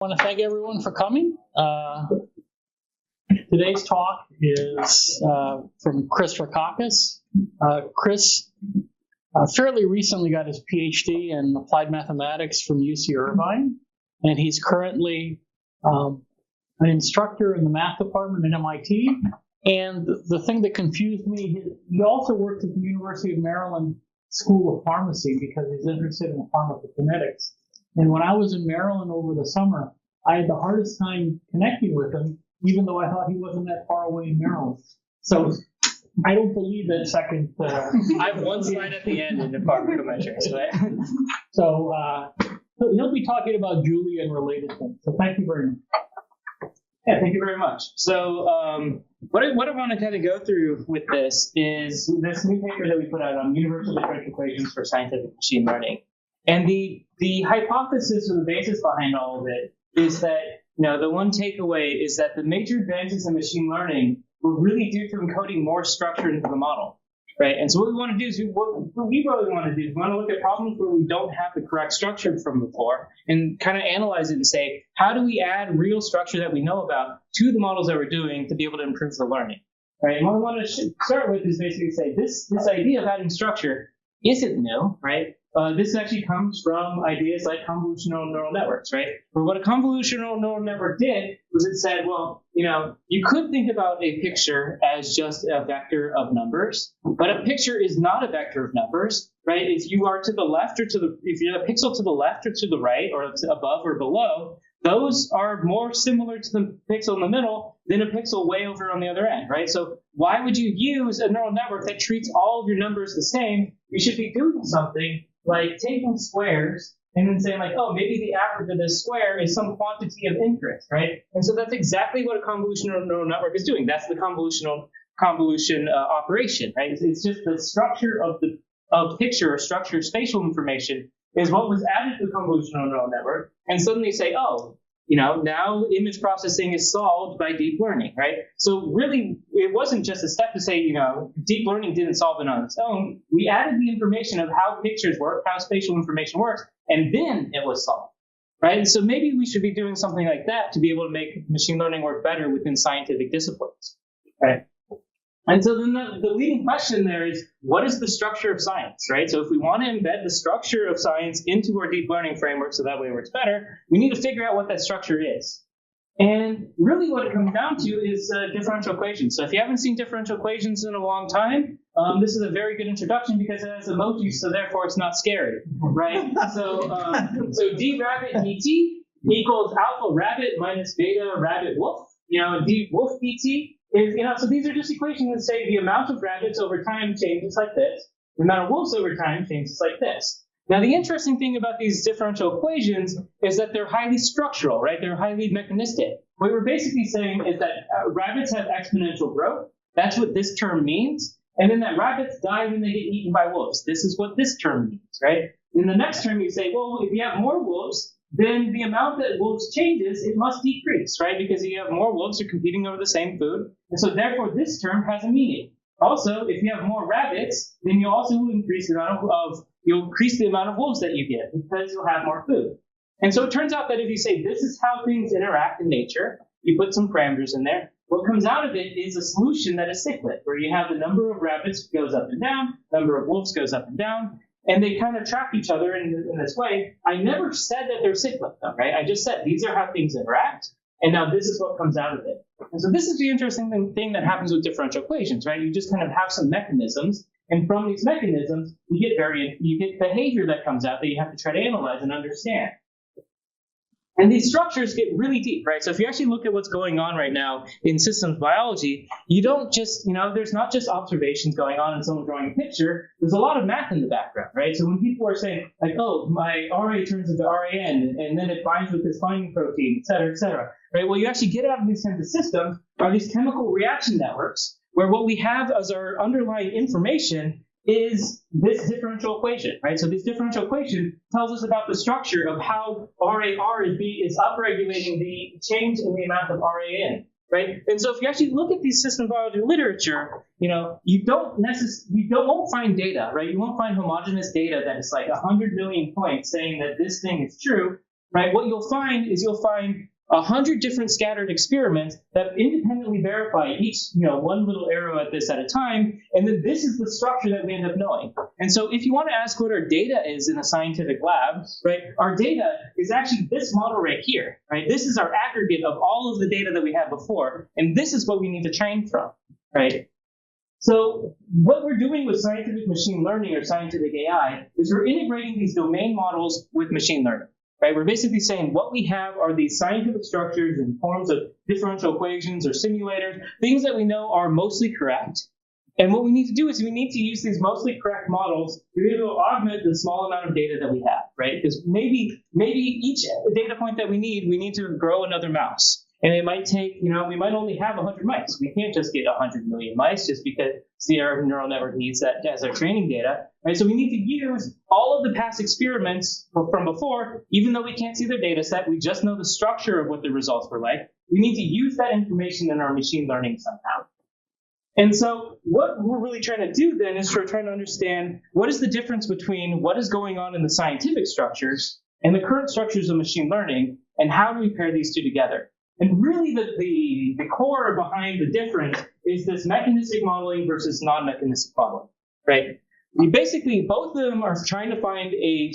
I want to thank everyone for coming. Today's talk is from Chris Rackauckas. Chris fairly recently got his PhD in applied mathematics from UC Irvine, and he's currently an instructor in the math department at MIT. And the thing that confused me, he also worked at the University of Maryland School of Pharmacy because he's interested in pharmacokinetics. And when I was in Maryland over the summer, I had the hardest time connecting with him, even though I thought he wasn't that far away in Maryland. So I don't believe that second. I have one slide at the end in the pharmacometrics, right? So he'll be talking about Julia and related things. So thank you very much. Yeah, thank you very much. So what I want to kind of go through with this is this new paper that we put out on universal differential equations for scientific machine learning. And the hypothesis or the basis behind all of it is that, the one takeaway is that the major advances in machine learning were really due to encoding more structure into the model, right? And so what we want to do is, what we really want to do is we want to look at problems where we don't have the correct structure from before and kind of analyze it and say, how do we add real structure that we know about to the models that we're doing to be able to improve the learning, right? And what we want to start with is basically say, this idea of adding structure isn't new, right? This actually comes from ideas like convolutional neural networks, right? Where what a convolutional neural network did was it said, well, you could think about a picture as just a vector of numbers, but a picture is not a vector of numbers, right? If you are to the left or if you're a pixel to the left or to the right or above or below, those are more similar to the pixel in the middle than a pixel way over on the other end, right? So why would you use a neural network that treats all of your numbers the same? You should be doing something like taking squares and then saying like, oh, maybe the average of this square is some quantity of interest, right? And so that's exactly what a convolutional neural network is doing. That's the convolution operation, right? It's just the structure of picture or structure of spatial information is what was added to the convolutional neural network. And suddenly you say, oh, now image processing is solved by deep learning, right? So really, it wasn't just a step to say, deep learning didn't solve it on its own. We added the information of how pictures work, how spatial information works, and then it was solved, right? And so maybe we should be doing something like that to be able to make machine learning work better within scientific disciplines, right? And so then the leading question there is, what is the structure of science, right? So if we want to embed the structure of science into our deep learning framework so that way it works better, we need to figure out what that structure is. And really what it comes down to is differential equations. So if you haven't seen differential equations in a long time, this is a very good introduction because it has emojis, so therefore it's not scary, right? So d rabbit dt equals alpha rabbit minus beta rabbit wolf, d wolf dt. So these are just equations that say the amount of rabbits over time changes like this. The amount of wolves over time changes like this. Now, the interesting thing about these differential equations is that they're highly structural, right? They're highly mechanistic. What we're basically saying is that rabbits have exponential growth. That's what this term means. And then that rabbits die when they get eaten by wolves. This is what this term means, right? In the next term, you say, well, if you have more wolves, then the amount that wolves changes, it must decrease, right? Because you have more wolves who are competing over the same food. And so therefore, this term has a meaning. Also, if you have more rabbits, then you also increase the amount of wolves that you get because you'll have more food. And so it turns out that if you say this is how things interact in nature, you put some parameters in there, what comes out of it is a solution that is cyclic, where you have the number of rabbits goes up and down, number of wolves goes up and down, and they kind of track each other in this way. I never said that they're cyclic, though, right? I just said these are how things interact, and now this is what comes out of it. And so this is the interesting thing that happens with differential equations, right? You just kind of have some mechanisms, and from these mechanisms, you get behavior that comes out that you have to try to analyze and understand. And these structures get really deep, right? So if you actually look at what's going on right now in systems biology, you don't just, there's not just observations going on and someone drawing a picture. There's a lot of math in the background, right? So when people are saying, like, oh, my RA turns into RAN, and then it binds with this binding protein, et cetera, right? Well, you actually get out of these kinds of systems are these chemical reaction networks, where what we have as our underlying information is this differential equation, right? So this differential equation tells us about the structure of how RAR is upregulating the change in the amount of RAN, right? And so if you actually look at these system biology literature, you won't find data, right? You won't find homogeneous data that is like 100 million points saying that this thing is true. right, what you'll find is 100 different scattered experiments that independently verify each, one little arrow at a time, and then this is the structure that we end up knowing. And so if you want to ask what our data is in a scientific lab, right, our data is actually this model right here, right? This is our aggregate of all of the data that we had before, and this is what we need to train from, right? So what we're doing with scientific machine learning or scientific AI is we're integrating these domain models with machine learning. Right, we're basically saying what we have are these scientific structures in forms of differential equations or simulators, things that we know are mostly correct. And what we need to do is we need to use these mostly correct models to be able to augment the small amount of data that we have, right? Because maybe each data point that we need to grow another mouse. And it might take, we might only have 100 mice. We can't just get 100 million mice just because our neural network needs that as our training data, right? So we need to use all of the past experiments from before, even though we can't see their data set, we just know the structure of what the results were like. We need to use that information in our machine learning somehow. And so what we're really trying to do then is we're trying to understand what is the difference between what is going on in the scientific structures and the current structures of machine learning, and how do we pair these two together? And really the core behind the difference is this mechanistic modeling versus non-mechanistic modeling, right? Both of them are trying to find a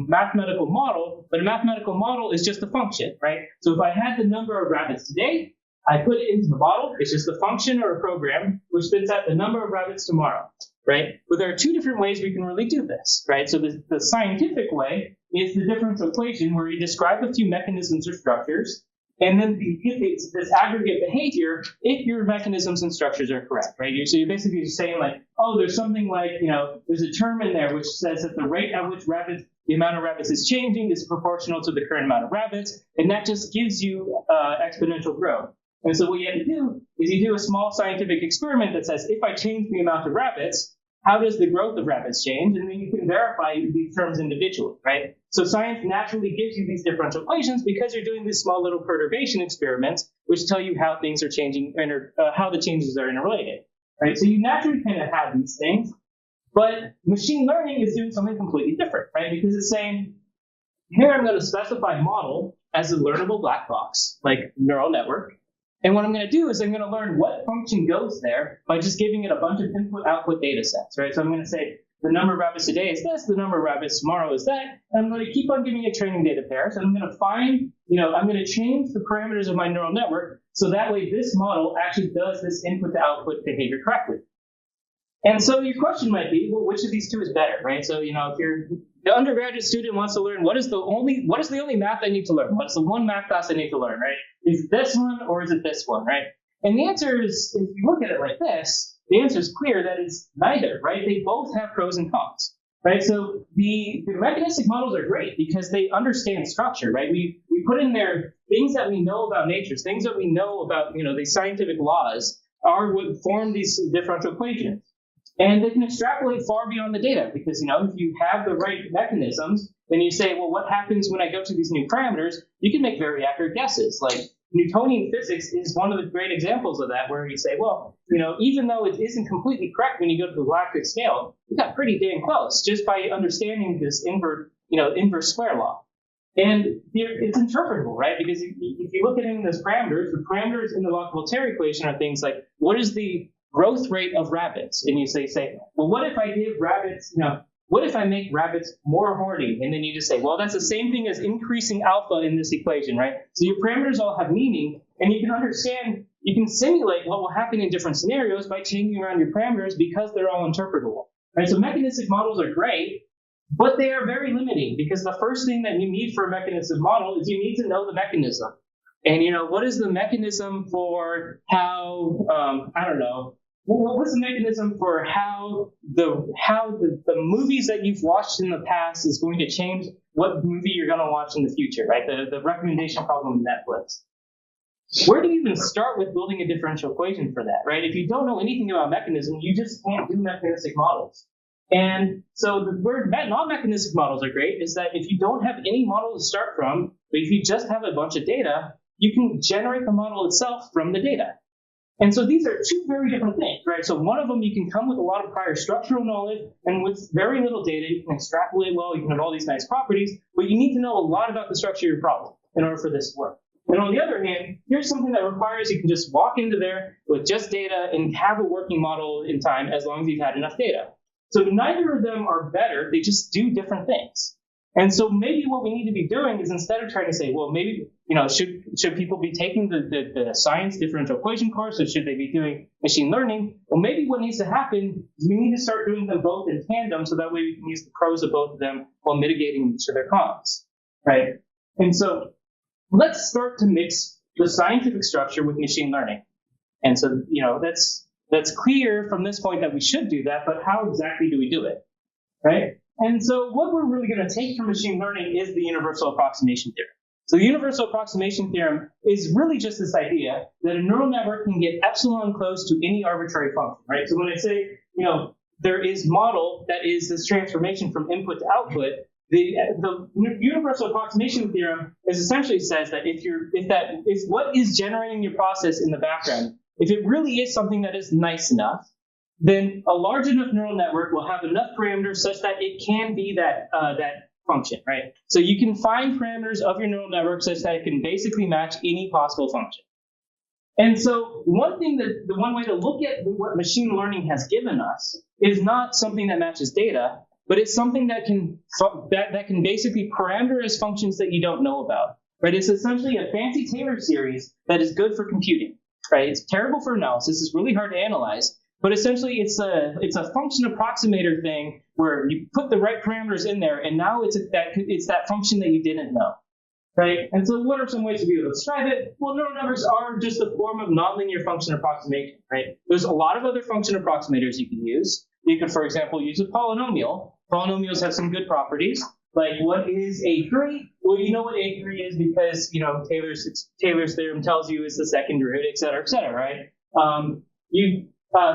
mathematical model, but a mathematical model is just a function, right? So if I had the number of rabbits today, I put it into the model, it's just a function or a program, which spits out the number of rabbits tomorrow, right? But there are two different ways we can really do this, right? So the scientific way is the differential equation, where you describe a few mechanisms or structures, and then you get this aggregate behavior if your mechanisms and structures are correct, right? So you're basically just saying like, oh, there's something like, there's a term in there which says that the rate at which the amount of rabbits is changing is proportional to the current amount of rabbits, and that just gives you exponential growth. And so what you have to do is you do a small scientific experiment that says, if I change the amount of rabbits, how does the growth of rabbits change? And then you can verify these terms individually, right? So science naturally gives you these differential equations because you're doing these small little perturbation experiments, which tell you how things are changing, how the changes are interrelated, right? So you naturally kind of have these things, but machine learning is doing something completely different, right? Because it's saying, here I'm going to specify model as a learnable black box, like neural network. And what I'm going to do is I'm going to learn what function goes there by just giving it a bunch of input-output data sets, right? So I'm going to say the number of rabbits today is this, the number of rabbits tomorrow is that, and I'm going to keep on giving it training data pairs, and I'm going to find, I'm going to change the parameters of my neural network so that way this model actually does this input-to-output behavior correctly. And so your question might be, well, which of these two is better, right? So, if the undergraduate student wants to learn what is the only math I need to learn? What's the one math class I need to learn, right? Is it this one or is it this one, right? And the answer is, if you look at it like this, the answer is clear that it's neither, right? They both have pros and cons, right? So the mechanistic models are great because they understand structure, right? We put in there things that we know about nature, things that we know about, the scientific laws are what form these differential equations. And they can extrapolate far beyond the data because, if you have the right mechanisms, then you say, well, what happens when I go to these new parameters? You can make very accurate guesses. Like Newtonian physics is one of the great examples of that, where you say, well, even though it isn't completely correct when you go to the galactic scale, we got pretty dang close just by understanding this inverse square law. And it's interpretable, right? Because if you look at it in those parameters, the parameters in the Lotka-Volterra equation are things like, what is the growth rate of rabbits? And you say, well, what if I give rabbits, what if I make rabbits more horny? And then you just say, well, that's the same thing as increasing alpha in this equation, right? So your parameters all have meaning, and you can understand, you can simulate what will happen in different scenarios by changing around your parameters because they're all interpretable, right? So mechanistic models are great, but they are very limiting because the first thing that you need for a mechanistic model is you need to know the mechanism. And, what is the mechanism for how, what's the mechanism for how the movies that you've watched in the past is going to change what movie you're going to watch in the future, right? The recommendation problem in Netflix. Where do you even start with building a differential equation for that, right? If you don't know anything about mechanism, you just can't do mechanistic models. And so the word non-mechanistic models are great is that if you don't have any model to start from, but if you just have a bunch of data, you can generate the model itself from the data. And so these are two very different things, right? So one of them, you can come with a lot of prior structural knowledge, and with very little data, you can extrapolate well, you can have all these nice properties, but you need to know a lot about the structure of your problem in order for this to work. And on the other hand, here's something that requires you can just walk into there with just data and have a working model in time as long as you've had enough data. So neither of them are better, they just do different things. And so maybe what we need to be doing is, instead of trying to say, well, maybe, should people be taking the science differential equation course, or should they be doing machine learning? Well, maybe what needs to happen is we need to start doing them both in tandem, so that way we can use the pros of both of them while mitigating each of their cons, right? And so let's start to mix the scientific structure with machine learning. And so, that's clear from this point that we should do that, but how exactly do we do it, right? And so what we're really going to take from machine learning is the universal approximation theorem. So the universal approximation theorem is really just this idea that a neural network can get epsilon close to any arbitrary function, right? So when I say, there is model that is this transformation from input to output, the universal approximation theorem essentially says that if what is generating your process in the background, if it really is something that is nice enough, then a large enough neural network will have enough parameters such that it can be that function, right? So you can find parameters of your neural network such that it can basically match any possible function. And so the one way to look at what machine learning has given us is not something that matches data, but it's something that can basically parameterize functions that you don't know about, right? It's essentially a fancy Taylor series that is good for computing, right? It's terrible for analysis. It's really hard to analyze. But essentially, it's a function approximator thing where you put the right parameters in there, and now it's that function that you didn't know, right? And so what are some ways to be able to describe it? Well, neural networks are just a form of nonlinear function approximation, right? There's a lot of other function approximators you can use. You could, for example, use a polynomial. Polynomials have some good properties. Like, what is A3? Well, you know what A3 is because, Taylor's theorem tells you it's the second derivative, et cetera, right?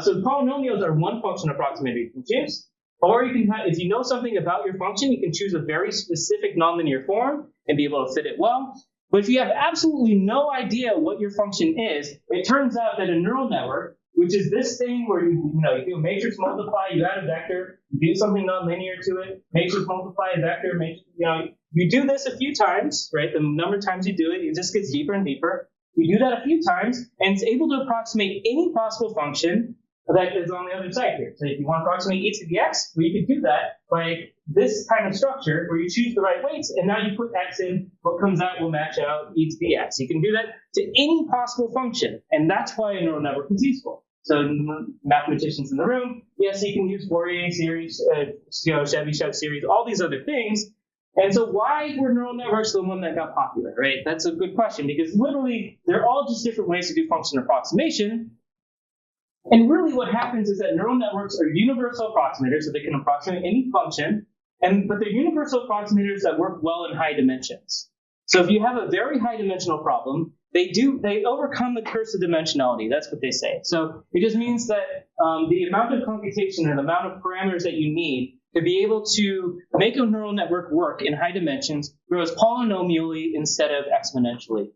So polynomials are one function approximator you can choose. Or you can if you know something about your function, you can choose a very specific nonlinear form and be able to fit it well. But if you have absolutely no idea what your function is, it turns out that a neural network, which is this thing where you do a matrix multiply, you add a vector, you do something nonlinear to it, matrix multiply a vector, you do this a few times, right? The number of times you do it, it just gets deeper and deeper. You do that a few times, and it's able to approximate any possible function that is on the other side here. So if you want to approximate e to the x, well, you can do that by this kind of structure where you choose the right weights, and now you put x in, what comes out will match out e to the x. You can do that to any possible function, and that's why a neural network is useful. So mathematicians in the room, yes, you can use Fourier series, Chebyshev series, all these other things. And so why were neural networks the one that got popular, right? That's a good question, because literally they're all just different ways to do function approximation. And really what happens is that neural networks are universal approximators, so they can approximate any function, but they're universal approximators that work well in high dimensions. So if you have a very high dimensional problem, they overcome the curse of dimensionality. That's what they say. So it just means that the amount of computation and the amount of parameters that you need to be able to make a neural network work in high dimensions grows polynomially instead of exponentially.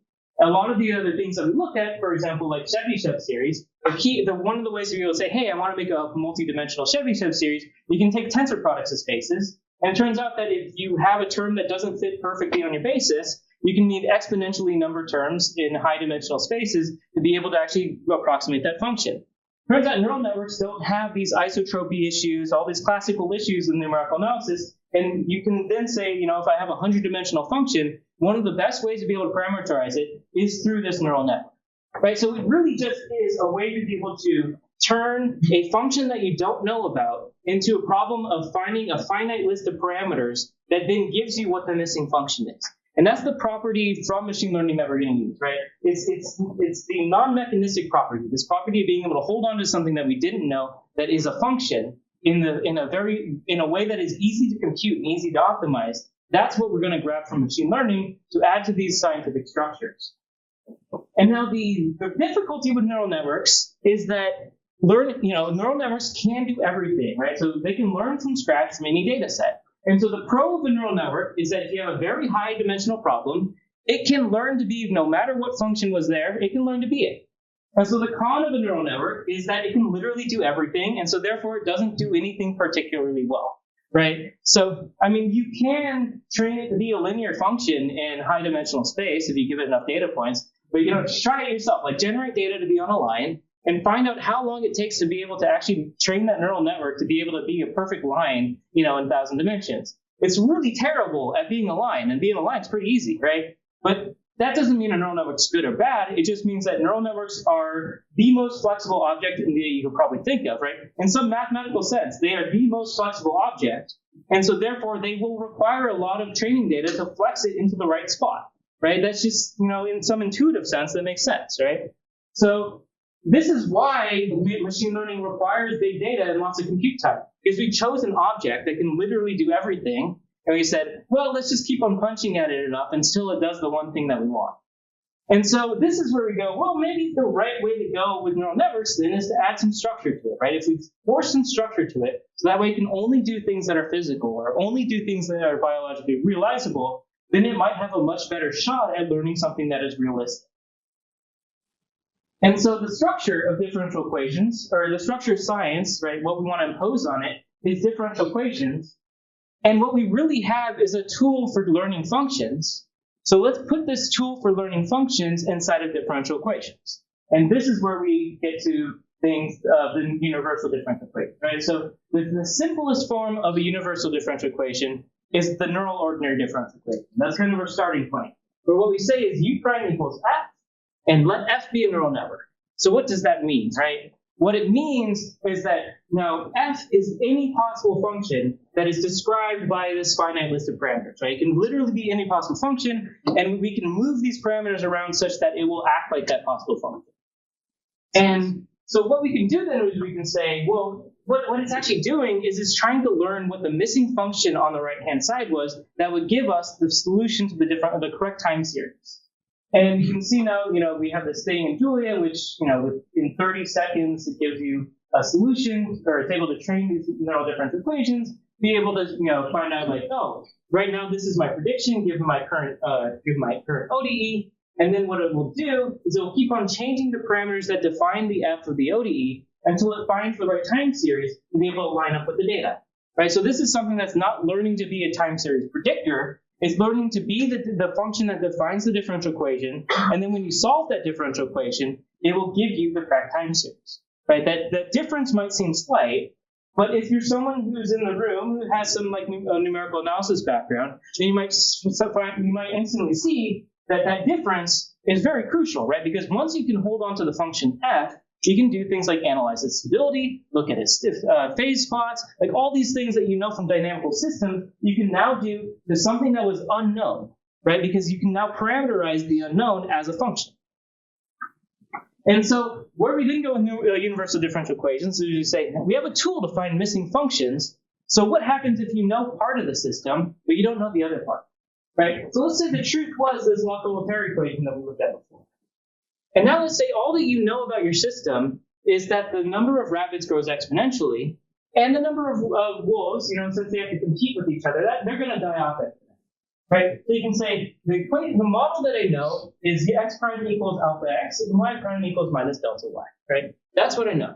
A lot of the other things that we look at, for example, like Chebyshev series, one of the ways to be able to say, hey, I want to make a multi-dimensional Chebyshev series, you can take tensor products of spaces. And it turns out that if you have a term that doesn't fit perfectly on your basis, you can need exponentially numbered terms in high dimensional spaces to be able to actually approximate that function. Turns out neural networks don't have these isotropy issues, all these classical issues in numerical analysis. And you can then say, if I have a 100-dimensional function, one of the best ways to be able to parameterize it is through this neural network, right? So it really just is a way to be able to turn a function that you don't know about into a problem of finding a finite list of parameters that then gives you what the missing function is. And that's the property from machine learning that we're going to use, right? It's the non-mechanistic property, this property of being able to hold on to something that we didn't know that is a function in a way that is easy to compute and easy to optimize. That's what we're going to grab from machine learning to add to these scientific structures. And now the difficulty with neural networks is that neural networks can do everything, right? So they can learn from scratch from any data set. And so the pro of a neural network is that if you have a very high dimensional problem, it can learn to be, no matter what function was there, it can learn to be it. And so the con of a neural network is that it can literally do everything, and so therefore it doesn't do anything particularly well, right? So, I mean, you can train it to be a linear function in high-dimensional space if you give it enough data points, but try it yourself. Like, generate data to be on a line, and find out how long it takes to be able to actually train that neural network to be able to be a perfect line, in 1,000 dimensions. It's really terrible at being a line, and being a line is pretty easy, right? But that doesn't mean a neural network's good or bad. It just means that neural networks are the most flexible object that you could probably think of, right? In some mathematical sense, they are the most flexible object, and so therefore they will require a lot of training data to flex it into the right spot, right? That's just, in some intuitive sense, that makes sense, right? So this is why machine learning requires big data and lots of compute time, because we chose an object that can literally do everything, and we said, well, let's just keep on punching at it enough until it does the one thing that we want. And so this is where we go, well, maybe the right way to go with neural networks then is to add some structure to it, right? If we force some structure to it, so that way it can only do things that are physical or only do things that are biologically realizable, then it might have a much better shot at learning something that is realistic. And so the structure of differential equations, or the structure of science, right, what we want to impose on it is differential equations. And what we really have is a tool for learning functions. So let's put this tool for learning functions inside of differential equations. And this is where we get to things, the universal differential equation, right? So the simplest form of a universal differential equation is the neural ordinary differential equation. That's kind of our starting point. But what we say is u prime equals f, and let f be a neural network. So what does that mean, right? What it means is that now f is any possible function that is described by this finite list of parameters, right? It can literally be any possible function, and we can move these parameters around such that it will act like that possible function. And so what we can do then is we can say, well, what it's actually doing is it's trying to learn what the missing function on the right-hand side was that would give us the solution to the correct time series. And you can see now, we have this thing in Julia, which, in 30 seconds, it gives you a solution, or it's able to train these neural differential equations, be able to, find out like, oh, right now this is my prediction, given my current ODE. And then what it will do is it will keep on changing the parameters that define the f of the ODE until it finds the right time series to be able to line up with the data, right? So this is something that's not learning to be a time series predictor. It's learning to be the function that defines the differential equation, and then when you solve that differential equation, it will give you the correct time series, right? That difference might seem slight, but if you're someone who's in the room who has some numerical analysis background, then you might instantly see that difference is very crucial, right? Because once you can hold on to the function f, you can do things like analyze its stability, look at its phase plots, like all these things that you know from dynamical systems, you can now do to something that was unknown, right? Because you can now parameterize the unknown as a function. And so where we then go with universal differential equations is you say, we have a tool to find missing functions. So what happens if you know part of the system, but you don't know the other part, right? So let's say the truth was this Lotka-Volterra equation that we looked at before. And now let's say all that you know about your system is that the number of rabbits grows exponentially, and the number of wolves, since they have to compete with each other, they're going to die off exponentially, right? So you can say the model that I know is x prime equals alpha x, and y prime equals minus delta y, right? That's what I know.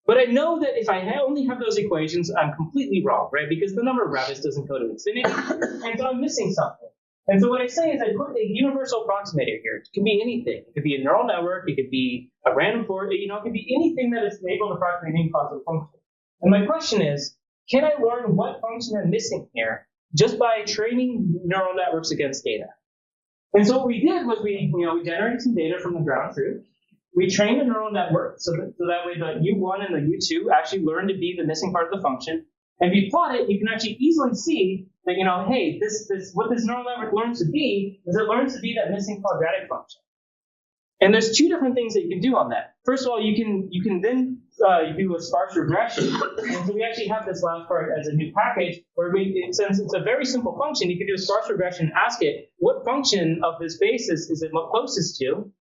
But I know that if I only have those equations, I'm completely wrong, right? Because the number of rabbits doesn't go to infinity, and so I'm missing something. And so what I say is I put a universal approximator here. It can be anything. It could be a neural network. It could be a random forest. It could be anything that is able to approximate any possible function. And my question is, can I learn what function I'm missing here just by training neural networks against data? And so what we did was we generated some data from the ground truth. We trained a neural network so that way the U1 and the U2 actually learn to be the missing part of the function. And if you plot it, you can actually easily see that, hey, what this neural network learns to be is it learns to be that missing quadratic function. And there's two different things that you can do on that. First of all, you can then do a sparse regression. And so we actually have this last part as a new package where since it's a very simple function, you can do a sparse regression, ask it what function of this basis is it closest to,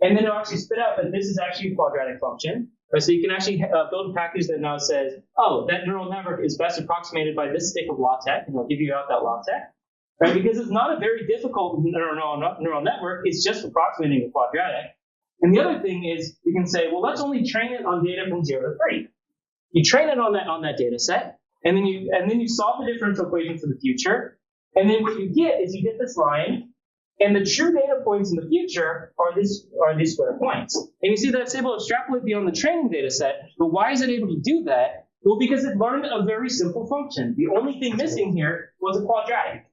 and then it'll actually spit out that this is actually a quadratic function. Right, so you can actually build a package that now says, oh, that neural network is best approximated by this stick of LaTeX, and it'll give you out that LaTeX. Right, because it's not a very difficult neural network, it's just approximating a quadratic. And the other thing is you can say, well, let's only train it on data from 0 to 3. You train it on that data set, and then you solve the differential equation for the future. And then what you get is you get this line, and the true data points in the future are these square points. And you see that's able to extrapolate beyond the training data set. But why is it able to do that? Well, because it learned a very simple function. The only thing missing here was a quadratic,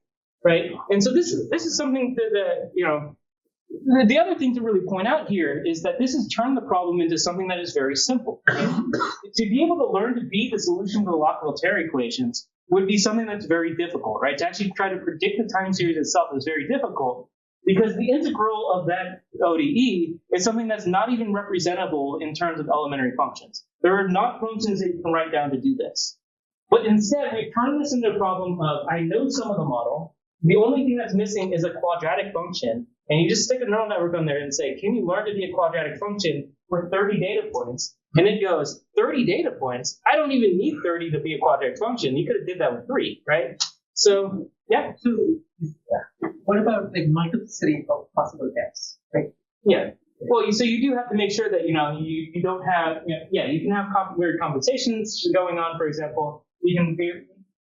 right? And so this is something that you know. The other thing to really point out here is that this has turned the problem into something that is very simple. To be able to learn to be the solution to the Lotka-Volterra equations would be something that's very difficult, right? To actually try to predict the time series itself is very difficult because the integral of that ODE is something that's not even representable in terms of elementary functions. There are not functions that you can write down to do this. But instead, we've turned this into a problem of, I know some of the model. The only thing that's missing is a quadratic function. And you just stick a neural network on there and say, can you learn to be a quadratic function for 30 data points? And it goes, 30 data points? I don't even need 30 to be a quadratic function. You could have did that with 3, right? So, yeah. What about like multiplicity of possible tests, right? Yeah. Well, so you do have to make sure that, you don't have, you can have weird compensations going on, for example. You can be,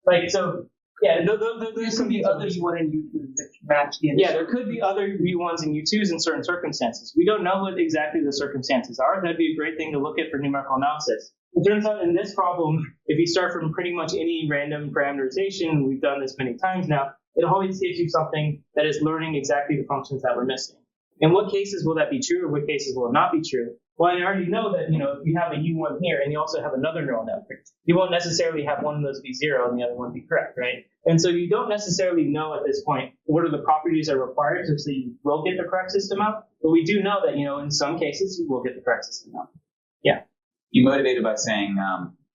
like, so, yeah, there's could be other U1 and U2s that match the initial. Yeah, there could be other U1s and U2s in certain circumstances. We don't know what exactly the circumstances are. That'd be a great thing to look at for numerical analysis. It turns out in this problem, if you start from pretty much any random parameterization, we've done this many times now, it always gives you something that is learning exactly the functions that we're missing. In what cases will that be true, or what cases will it not be true? Well, I already know that, if you have a U1 here and you also have another neural network, you won't necessarily have one of those be 0 and the other one be correct, right? And so you don't necessarily know at this point what are the properties that are required to say you will get the correct system out. But we do know that, in some cases you will get the correct system out. Yeah. You motivated by saying,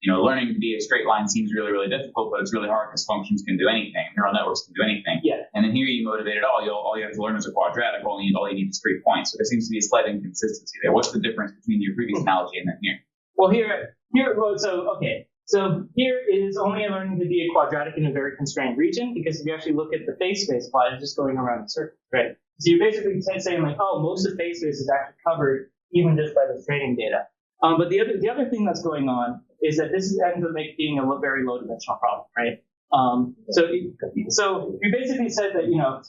learning to be a straight line seems really, really difficult, but it's really hard because functions can do anything. Neural networks can do anything. Yeah. And then here you motivated, all you have to learn is a quadratic. All you need is 3 points. So there seems to be a slight inconsistency there. What's the difference between your previous analogy and then here? Well, so here is only learning to be a quadratic in a very constrained region, because if you actually look at the phase space plot, it's just going around in circles, right? So you're basically saying like, oh, most of phase space is actually covered even just by the training data. But the other thing that's going on is that this ends up being a very low dimensional problem, right? So you basically said that,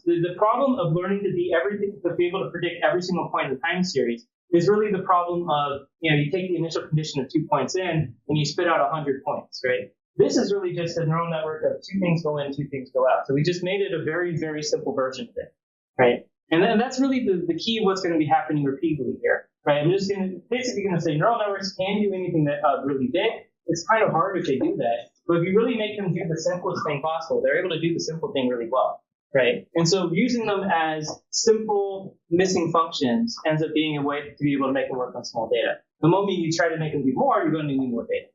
the problem of learning to be able to predict every single point in the time series is really the problem of, you take the initial condition of 2 points in and you spit out 100 points, right? This is really just a neural network of 2 things go in, 2 things go out. So we just made it a very, very simple version of it, right? And then that's really the key of what's going to be happening repeatedly here, right? I'm just basically going to say neural networks can do anything that really big. It's kind of hard if they do that. But if you really make them do the simplest thing possible, they're able to do the simple thing really well, right? And so using them as simple missing functions ends up being a way to be able to make them work on small data. The moment you try to make them do more, you're going to need more data,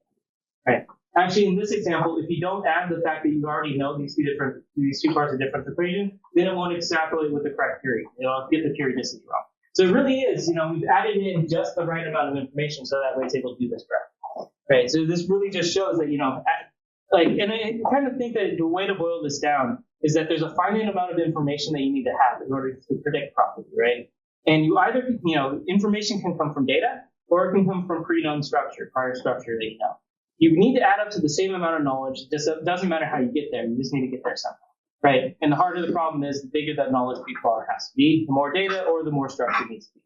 right? Actually, in this example, if you don't add the fact that you already know these two parts of difference equation, then it won't extrapolate with the correct period. It'll get the periodicity wrong. So it really is, we've added in just the right amount of information so that way it's able to do this correctly, right? So this really just shows that, and I kind of think that the way to boil this down is that there's a finite amount of information that you need to have in order to predict properly, right? And you either, information can come from data or it can come from pre-known structure, prior structure that you know. You need to add up to the same amount of knowledge. It doesn't matter how you get there. You just need to get there somehow, right? And the harder the problem is, the bigger that knowledge bar has to be. The more data or the more structure needs to be.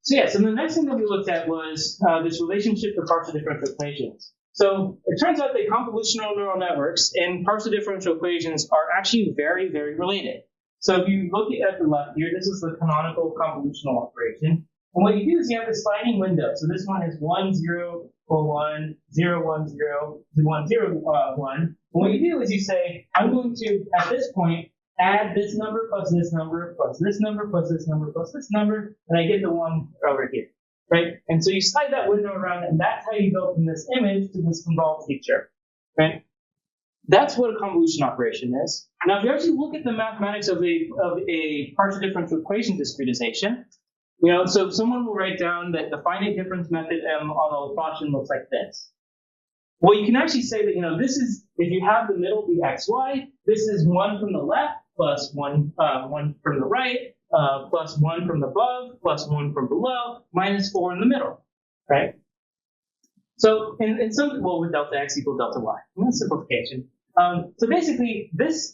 So the next thing that we looked at was this relationship to partial differential equations. So it turns out that convolutional neural networks and partial differential equations are actually very, very related. So if you look at the left here, this is the canonical convolutional operation. And what you do is you have a sliding window. So this one is 1, 0, 1, 0, 1, 0, 1, 0, 1. And what you do is you say, I'm going to, at this point, add this number plus this number plus this number plus this number plus this number, and I get the one over here, right? And so you slide that window around, and that's how you go from this image to this convolved feature, right? That's what a convolution operation is. Now, if you actually look at the mathematics of a partial differential equation discretization, so someone will write down that the finite difference method on the Gaussian looks like this. Well, you can actually say that, this is, if you have the middle be xy, this is 1 from the left plus 1 from the right, plus 1 from above, plus 1 from below, minus 4 in the middle, right? So in some, well, with delta x equal delta y, that's simplification. So basically, this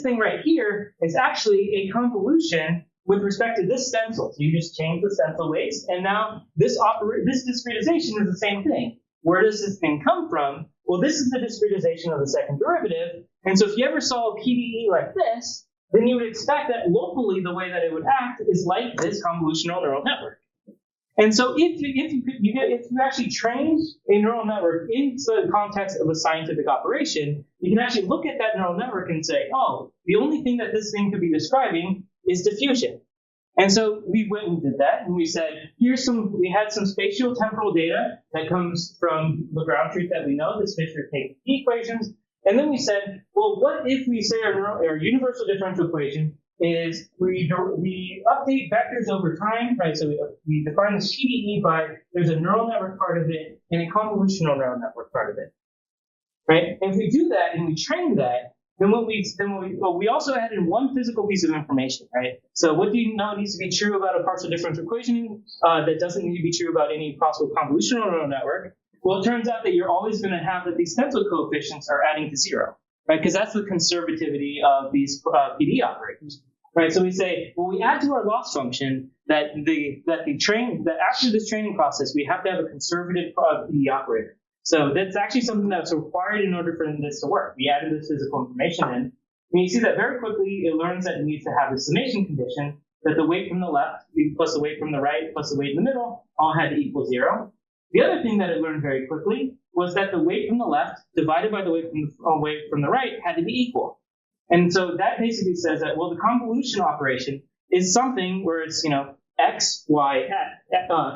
thing right here is actually a convolution with respect to this stencil. So you just change the stencil weights, and now this discretization is the same thing. Where does this thing come from? Well, this is the discretization of the second derivative. And so if you ever saw a PDE like this, then you would expect that locally the way that it would act is like this convolutional neural network. And so if you actually train a neural network in the context of a scientific operation, you can actually look at that neural network and say, oh, the only thing that this thing could be describing is diffusion. And so we went and did that, and we said, we had some spatial temporal data that comes from the ground truth that we know, this Fisher-KPP equations. And then we said, well, what if we say our universal differential equation is we update vectors over time, right? So we define this PDE by there's a neural network part of it and a convolutional neural network part of it, right? And if we do that and we train that, then we also added one physical piece of information, right? So what do you know needs to be true about a partial differential equation that doesn't need to be true about any possible convolutional neural network? Well, it turns out that you're always going to have that these stencil coefficients are adding to 0, right? Because that's the conservativity of these PD operators, right? So we say, well, we add to our loss function that after this training process, we have to have a conservative PD operator. So that's actually something that's required in order for this to work. We added this physical information in, and you see that very quickly it learns that it needs to have a summation condition that the weight from the left plus the weight from the right plus the weight in the middle all had to equal 0. The other thing that it learned very quickly was that the weight from the left divided by the weight from the right had to be equal. And so that basically says that, well, the convolution operation is something where it's, x, y,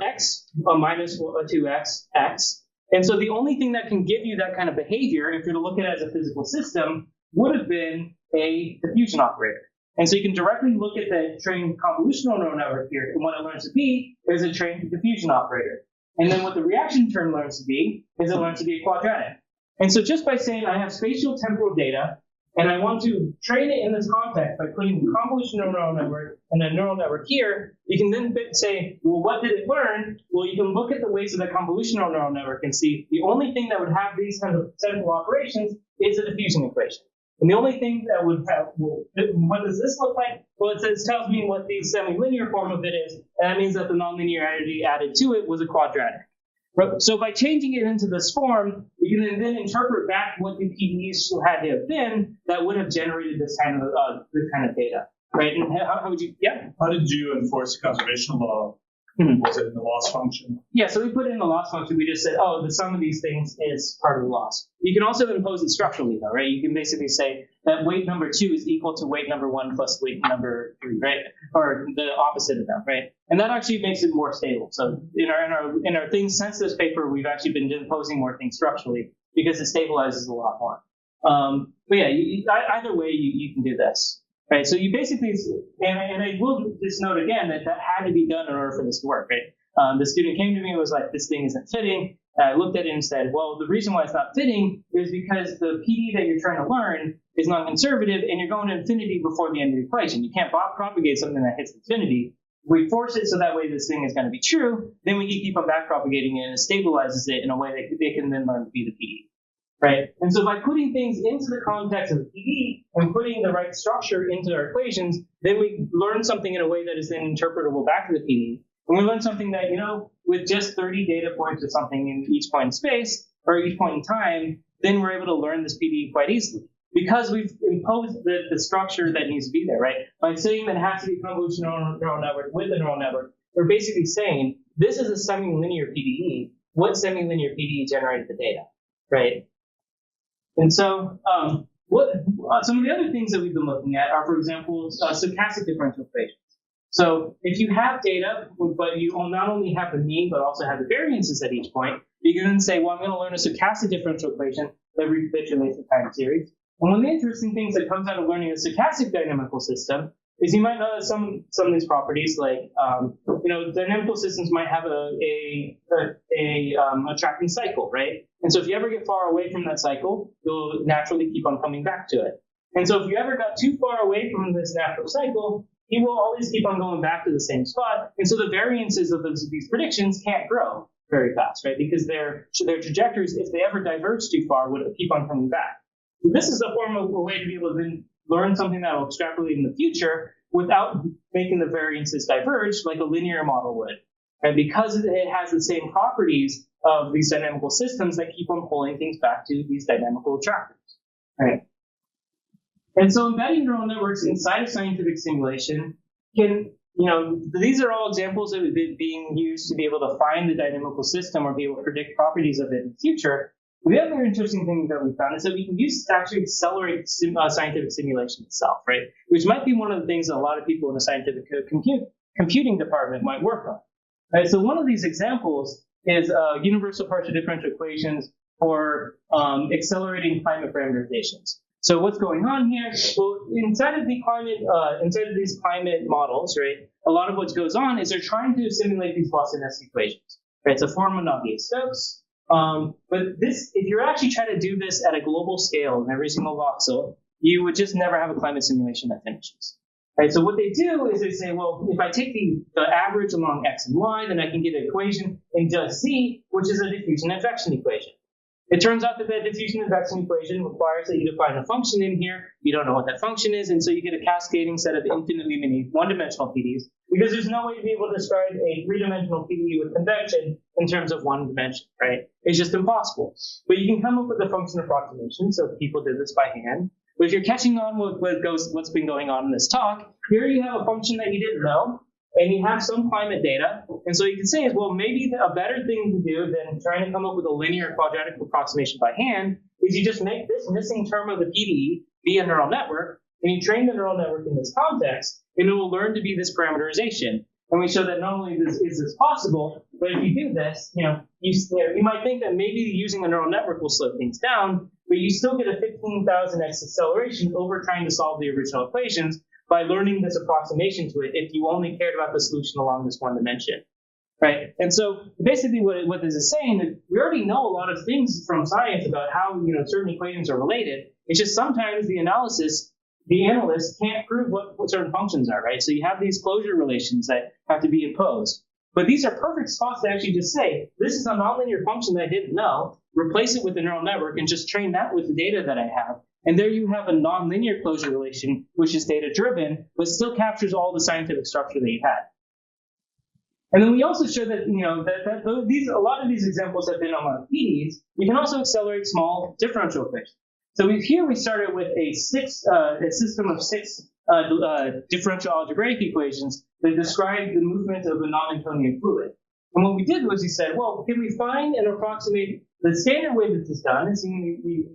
x minus 2x, x. And so the only thing that can give you that kind of behavior, if you're to look at it as a physical system, would have been a diffusion operator. And so you can directly look at the trained convolutional neural network here, and what it learns to be is a trained diffusion operator. And then what the reaction term learns to be is it learns to be a quadratic. And so just by saying I have spatial temporal data, and I want to train it in this context by putting the convolutional neural network and a neural network here, you can then say, well, what did it learn? Well, you can look at the weights of the convolutional neural network and see the only thing that would have these kind of central operations is a diffusion equation. And the only thing that would have, well, what does this look like? Well, it tells me what the semi-linear form of it is, and that means that the nonlinearity added to it was a quadratic. So by changing it into this form, we can then interpret back what the PDEs had to have been that would have generated this kind of data, right? And how would you? Yeah. How did you enforce the conservation law? Was it in the loss function? Yeah, so we put it in the loss function. We just said, oh, the sum of these things is part of the loss. You can also impose it structurally, though, right? You can basically say that weight number 2 is equal to weight number 1 plus weight number 3, right? Or the opposite of them, right? And that actually makes it more stable. So in our things since this paper, we've actually been imposing more things structurally because it stabilizes a lot more. But yeah, either way, you can do this. Right, so you basically, and I will just note again that had to be done in order for this to work, right? The student came to me and was like, this thing isn't fitting. And I looked at it and said, well, the reason why it's not fitting is because the PD that you're trying to learn is non-conservative and you're going to infinity before the end of the equation. You can't propagate something that hits infinity. We force it so that way this thing is going to be true. Then we can keep on back propagating it and it stabilizes it in a way that they can then learn to be the PD. Right? And so by putting things into the context of the PD and putting the right structure into our equations, then we learn something in a way that is then interpretable back to the PD. And we learn something that, with just 30 data points or something in each point in space or each point in time, then we're able to learn this PD quite easily. Because we've imposed the structure that needs to be there, right? By saying that it has to be a convolutional neural network with a neural network, we're basically saying this is a semi-linear PDE. What semi-linear PDE generated the data, right? And so some of the other things that we've been looking at are, for example, stochastic differential equations. So if you have data, but you not only have the mean, but also have the variances at each point, you can then say, well, I'm going to learn a stochastic differential equation that recapitulates the time series. And one of the interesting things that comes out of learning a stochastic dynamical system is you might know that some of these properties, like dynamical systems might have a tracking cycle, right? And so if you ever get far away from that cycle, you'll naturally keep on coming back to it. And so if you ever got too far away from this natural cycle, he will always keep on going back to the same spot. And so the variances of these predictions can't grow very fast, right? Because their trajectories, if they ever diverge too far, would keep on coming back. So this is a form of a way to be able to then learn something that will extrapolate in the future without making the variances diverge like a linear model would. And because it has the same properties of these dynamical systems that keep on pulling things back to these dynamical attractors, right? And so embedding neural networks inside of scientific simulation can, these are all examples of it being used to be able to find the dynamical system or be able to predict properties of it in the future. The other interesting thing that we found is that we can use this to actually accelerate scientific simulation itself, right? Which might be one of the things that a lot of people in the scientific computing department might work on. Right? So one of these examples is universal partial differential equations for accelerating climate parameterizations. So what's going on here? Well, inside of these climate models, right? A lot of what goes on is they're trying to simulate these Lotka-Volterra equations. Right? It's a form of Navier-Stokes. But if you're actually trying to do this at a global scale in every single voxel, you would just never have a climate simulation that finishes. Right? So what they do is they say, well, if I take the average along x and y, then I can get an equation in just z, which is a diffusion advection equation. It turns out that diffusion advection equation requires that you define a function in here. You don't know what that function is, and so you get a cascading set of infinitely many one-dimensional PDEs, because there's no way to be able to describe a three-dimensional PDE with convection in terms of one dimension, right? It's just impossible. But you can come up with a function approximation, so people did this by hand. But if you're catching on with what's been going on in this talk, here you have a function that you didn't know, and you have some climate data. And so you can say, well, maybe a better thing to do than trying to come up with a linear quadratic approximation by hand is you just make this missing term of the PDE be a neural network, and you train the neural network in this context, and it will learn to be this parameterization. And we show that not only is this possible, but if you do this, you might think that maybe using a neural network will slow things down, but you still get a 15,000x acceleration over trying to solve the original equations by learning this approximation to it if you only cared about the solution along this one dimension, right? And so basically what this is saying is we already know a lot of things from science about how certain equations are related. It's just sometimes the analyst can't prove what certain functions are, right? So you have these closure relations that have to be imposed. But these are perfect spots to actually just say, this is a nonlinear function that I didn't know, replace it with a neural network and just train that with the data that I have. And there you have a nonlinear closure relation, which is data-driven, but still captures all the scientific structure that you had. And then we also show that, a lot of these examples have been on PDEs. You can also accelerate small differential equations. So here we started with a system of six differential algebraic equations that describe the movement of a non-Newtonian fluid. And what we did was we said, well, can we find and approximate the standard way that this is done? Is you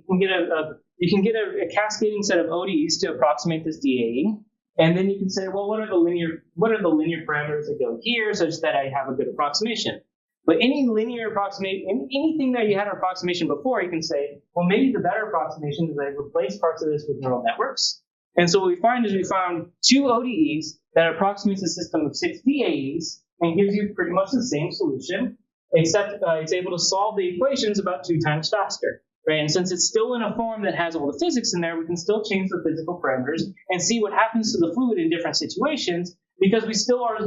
can get a cascading set of ODEs to approximate this DAE, and then you can say, well, what are the linear parameters that go here, such that I have a good approximation? But any linear approximation, anything that you had an approximation before, you can say, well, maybe the better approximation is I replace parts of this with neural networks. And so what we find is we found two ODEs that approximates a system of six DAEs and gives you pretty much the same solution, except it's able to solve the equations about 2 times faster. Right? And since it's still in a form that has all the physics in there, we can still change the physical parameters and see what happens to the fluid in different situations, because we still are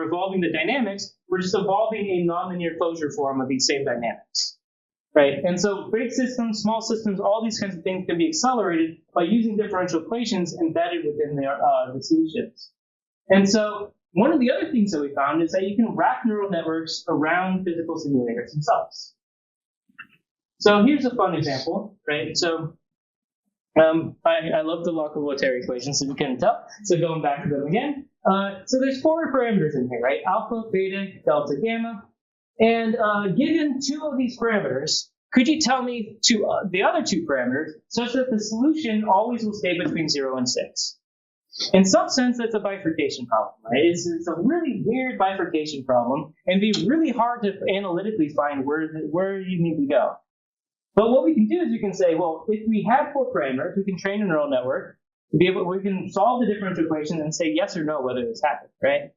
evolving the dynamics. We're just evolving a nonlinear closure form of these same dynamics. Right? And so big systems, small systems, all these kinds of things can be accelerated by using differential equations embedded within the solutions. And so one of the other things that we found is that you can wrap neural networks around physical simulators themselves. So here's a fun example, right? So I love the Lotka-Volterra equations, if you couldn't tell. So going back to them again. So there's 4 parameters in here, right? Alpha, beta, delta, gamma. And given 2 of these parameters, could you tell me the other 2 parameters such that the solution always will stay between 0 and 6? In some sense, that's a bifurcation problem, right? It's a really weird bifurcation problem, and be really hard to analytically find where you need to go. But what we can do is we can say, well, if we have 4 parameters, we can train a neural network. We can solve the differential equation and say yes or no whether this happened, right?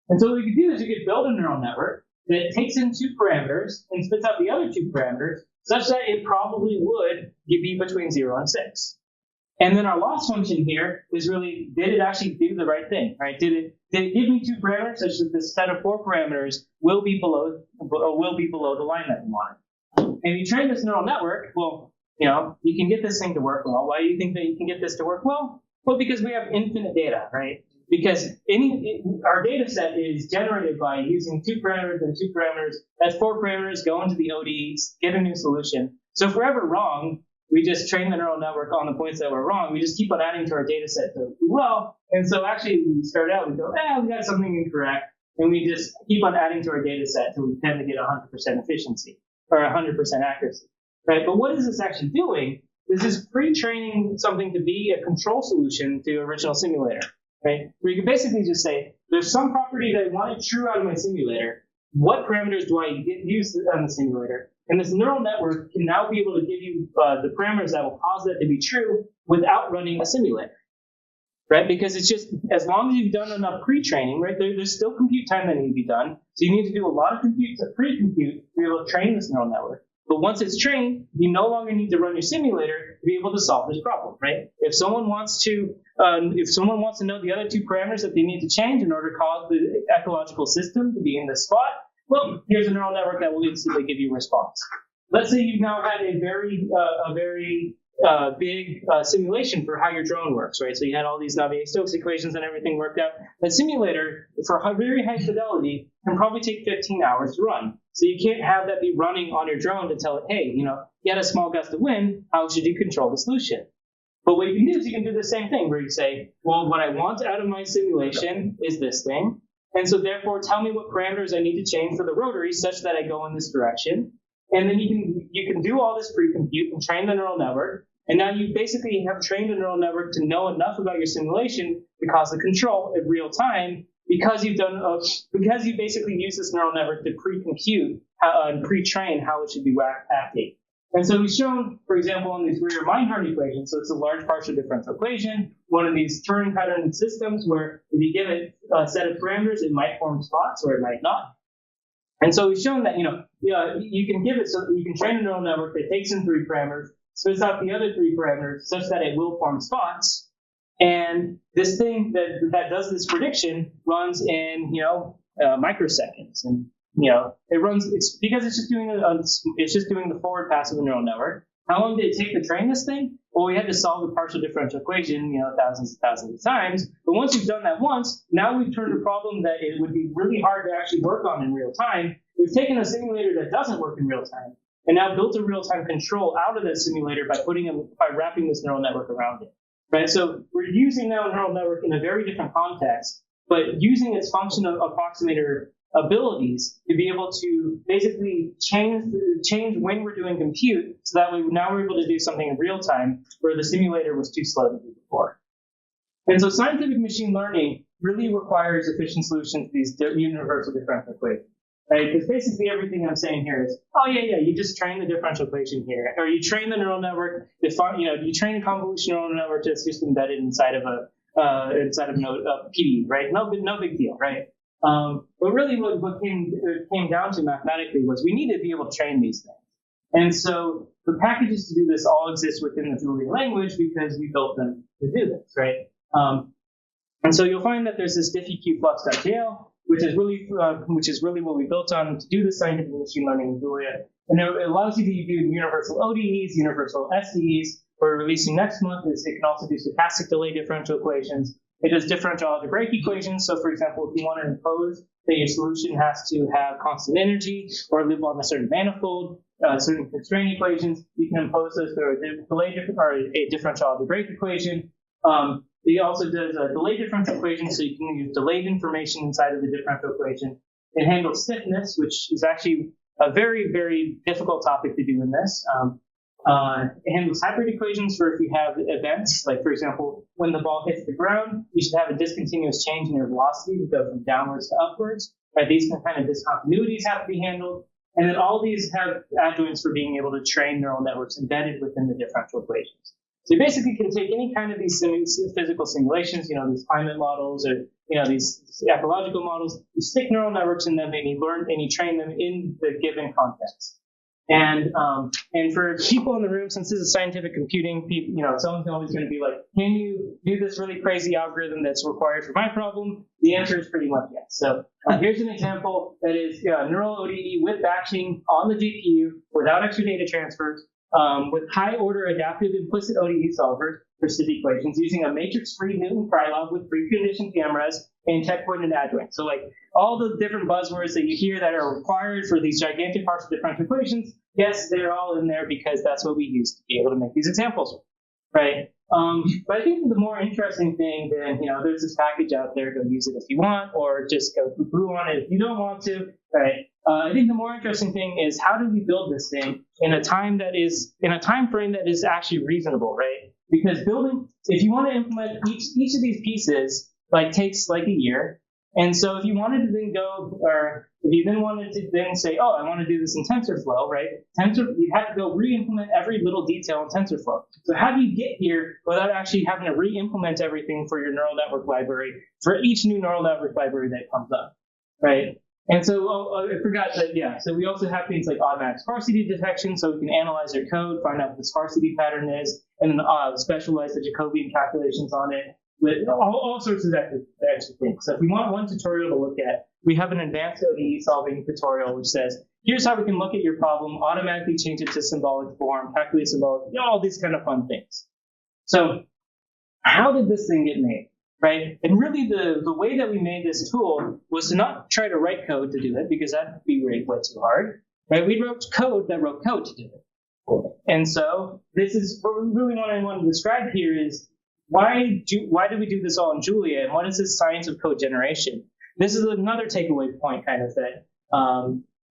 And so what we could do is we could build a neural network that takes in 2 parameters and spits out the other 2 parameters such that it probably would be between 0 and 6. And then our loss function here is really, did it actually do the right thing, right? Did it give me two parameters such that this set of 4 parameters will be below the line that we wanted? And if you train this neural network, well, you can get this thing to work well. Why do you think that you can get this to work well? Well, because we have infinite data, right? Because our data set is generated by using 2 parameters and 2 parameters. That's 4 parameters, go into the ODEs, get a new solution. So if we're ever wrong, we just train the neural network on the points that were wrong. We just keep on adding to our data set to do well. And so actually, when we start out, we go, we got something incorrect. And we just keep on adding to our data set until we tend to get 100% efficiency or 100% accuracy, right? But what is this actually doing? This is pre-training something to be a control solution to original simulator, right? Where you can basically just say, there's some property that I wanted true out of my simulator. What parameters do I use on the simulator? And this neural network can now be able to give you the parameters that will cause that to be true without running a simulator, right? Because it's just, as long as you've done enough pre-training, right, there's still compute time that needs to be done. So you need to do a lot of pre-compute to be able to train this neural network. But once it's trained, you no longer need to run your simulator to be able to solve this problem, right? If someone wants to know the other 2 parameters that they need to change in order to cause the ecological system to be in this spot, well, here's a neural network that will instantly give you a response. Let's say you've now had a very big simulation for how your drone works, right? So you had all these Navier-Stokes equations and everything worked out. That simulator, for very high fidelity, can probably take 15 hours to run. So you can't have that be running on your drone to tell it, hey, you had a small gust of wind, how should you control the solution? But what you can do is you can do the same thing where you say, well, what I want out of my simulation is this thing. And so therefore, tell me what parameters I need to change for the rotary such that I go in this direction. And then you can do all this pre-compute and train the neural network. And now you basically have trained a neural network to know enough about your simulation to cause the control in real time because you basically use this neural network to pre-compute and pre-train how it should be acting. And so we've shown, for example, in these Gierer-Meinhardt equations, so it's a large partial differential equation, one of these Turing pattern systems where if you give it a set of parameters, it might form spots or it might not. And so we've shown that, you can give it so you can train a neural network that takes in 3 parameters, spits out the other 3 parameters such that it will form spots. And this thing that does this prediction runs in, microseconds. And it's because it's just doing the forward pass of the neural network. How long did it take to train this thing? Well, we had to solve the partial differential equation, thousands and thousands of times. But once you've done that once, now we've turned a problem that it would be really hard to actually work on in real time. We've taken a simulator that doesn't work in real time and now built a real-time control out of that simulator by wrapping this neural network around it. Right? So we're using now a neural network in a very different context, but using its functional approximator abilities to be able to basically change when we're doing compute, so that now we're able to do something in real time where the simulator was too slow to do before. And so scientific machine learning really requires efficient solutions to these universal differential equations. Right? Because basically everything I'm saying here is, you just train the differential equation here, or you train the neural network. You train a convolutional neural network that's just embedded inside of a PD, right? No big deal, right? But really, what came down to mathematically was we need to be able to train these things, and so the packages to do this all exist within the Julia language because we built them to do this, right? And so you'll find that there's this DiffEqFlux.jl, which is really what we built on to do the scientific machine learning in Julia. And it allows you to do universal ODEs, universal SDEs. We're releasing next month. It can also do stochastic delay differential equations. It does differential algebraic equations. So, for example, if you want to impose that your solution has to have constant energy or live on a certain manifold, certain constraint equations, you can impose those through a differential algebraic equation. It also does a delayed differential equation, so you can use delayed information inside of the differential equation. It handles stiffness, which is actually a very, very difficult topic to do in this. It handles hybrid equations for if you have events, like, for example, when the ball hits the ground, you should have a discontinuous change in your velocity to go from downwards to upwards. Right? These kind of discontinuities have to be handled. And then all these have adjoints for being able to train neural networks embedded within the differential equations. So you basically can take any kind of these physical simulations, these climate models or, these ecological models, you stick neural networks in them and you train them in the given context. And for people in the room, since this is scientific computing, someone's always going to be like, can you do this really crazy algorithm that's required for my problem? The answer is pretty much yes. So here's an example that is neural ODE with batching on the GPU without extra data transfers, with high-order adaptive implicit ODE solvers for stiff equations using a matrix-free Newton-Krylov with preconditioned PMRes and checkpoint and adjoint. So like all the different buzzwords that you hear that are required for these gigantic partial differential equations, yes, they're all in there because that's what we use to be able to make these examples, right? But I think the more interesting thing than, there's this package out there, go use it if you want, or just go poo-poo on it if you don't want to, right? I think the more interesting thing is how do we build this thing in a time frame that is actually reasonable, right? Because if you want to implement each of these pieces, takes a year. And so if you wanted to then if you then wanted to then say, oh, I want to do this in TensorFlow, right? You have to go re-implement every little detail in TensorFlow. So how do you get here without actually having to re-implement everything for your neural network library, for each new neural network library that comes up, right? And so I forgot that, so we also have things like automatic sparsity detection, so we can analyze your code, find out what the sparsity pattern is, and then specialize the Jacobian calculations on it, with all sorts of extra things. So if you want one tutorial to look at, we have an advanced ODE solving tutorial which says, here's how we can look at your problem, automatically change it to symbolic form, calculate symbolic, all these kind of fun things. So how did this thing get made, right? And really the way that we made this tool was to not try to write code to do it, because that would be way too hard, right? We wrote code that wrote code to do it. And so this is what we really want to describe here is, why do we do this all in Julia, and what is this science of code generation? This is another takeaway point kind of thing.